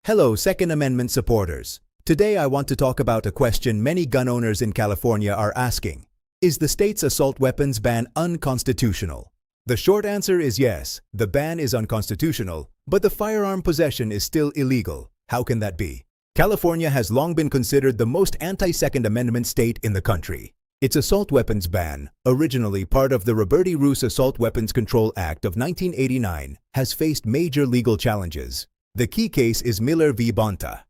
Hello, Second Amendment supporters. Today I want to talk about a question many gun owners in California are asking. Is the state's assault weapons ban unconstitutional? The short answer is yes, the ban is unconstitutional, but the firearm possession is still illegal. How can that be? California has long been considered the most anti-Second Amendment state in the country. Its assault weapons ban, originally part of the Roberti-Roos Assault Weapons Control Act of 1989, has faced major legal challenges. The key case is Miller v. Bonta.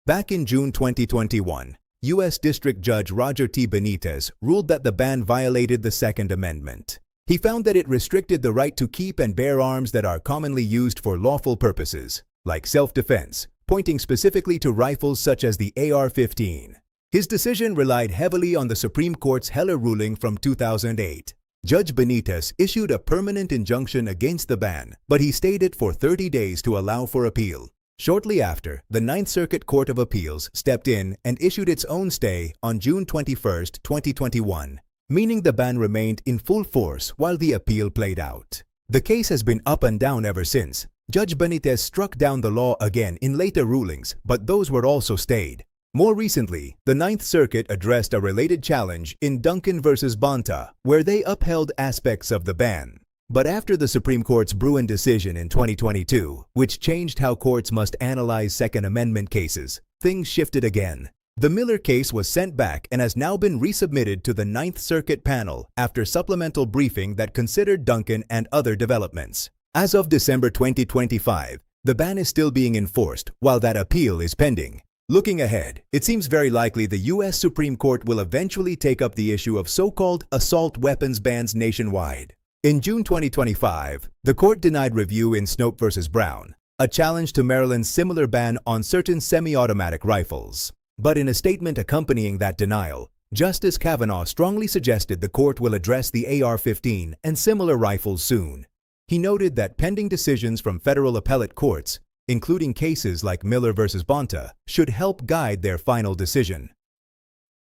Back in June 2021, U.S. District Judge Roger T. Benitez ruled that the ban violated the Second Amendment. He found that it restricted the right to keep and bear arms that are commonly used for lawful purposes, like self-defense, pointing specifically to rifles such as the AR-15. His decision relied heavily on the Supreme Court's Heller ruling from 2008. Judge Benitez issued a permanent injunction against the ban, but he stayed it for 30 days to allow for appeal. Shortly after, the Ninth Circuit Court of Appeals stepped in and issued its own stay on June 21, 2021, meaning the ban remained in full force while the appeal played out. The case has been up and down ever since. Judge Benitez struck down the law again in later rulings, but those were also stayed. More recently, the Ninth Circuit addressed a related challenge in Duncan v. Bonta, where they upheld aspects of the ban. But after the Supreme Court's Bruin decision in 2022, which changed how courts must analyze Second Amendment cases, things shifted again. The Miller case was sent back and has now been resubmitted to the Ninth Circuit panel after supplemental briefing that considered Duncan and other developments. As of December 2025, the ban is still being enforced while that appeal is pending. Looking ahead, it seems very likely the U.S. Supreme Court will eventually take up the issue of so-called assault weapons bans nationwide. In June 2025, the court denied review in Snope v. Brown, a challenge to Maryland's similar ban on certain semi-automatic rifles. But in a statement accompanying that denial, Justice Kavanaugh strongly suggested the court will address the AR-15 and similar rifles soon. He noted that pending decisions from federal appellate courts, including cases like Miller v. Bonta, should help guide their final decision.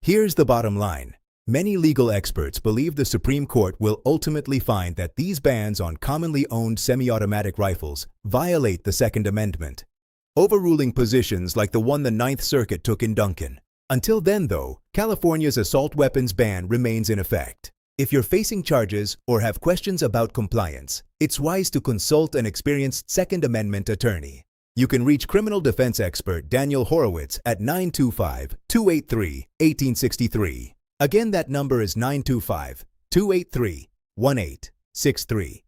Here's the bottom line. Many legal experts believe the Supreme Court will ultimately find that these bans on commonly owned semi-automatic rifles violate the Second Amendment, overruling positions like the one the Ninth Circuit took in Duncan. Until then, though, California's assault weapons ban remains in effect. If you're facing charges or have questions about compliance, it's wise to consult an experienced Second Amendment attorney. You can reach criminal defense expert Daniel Horowitz at 925-283-1863. Again, that number is 925-283-1863.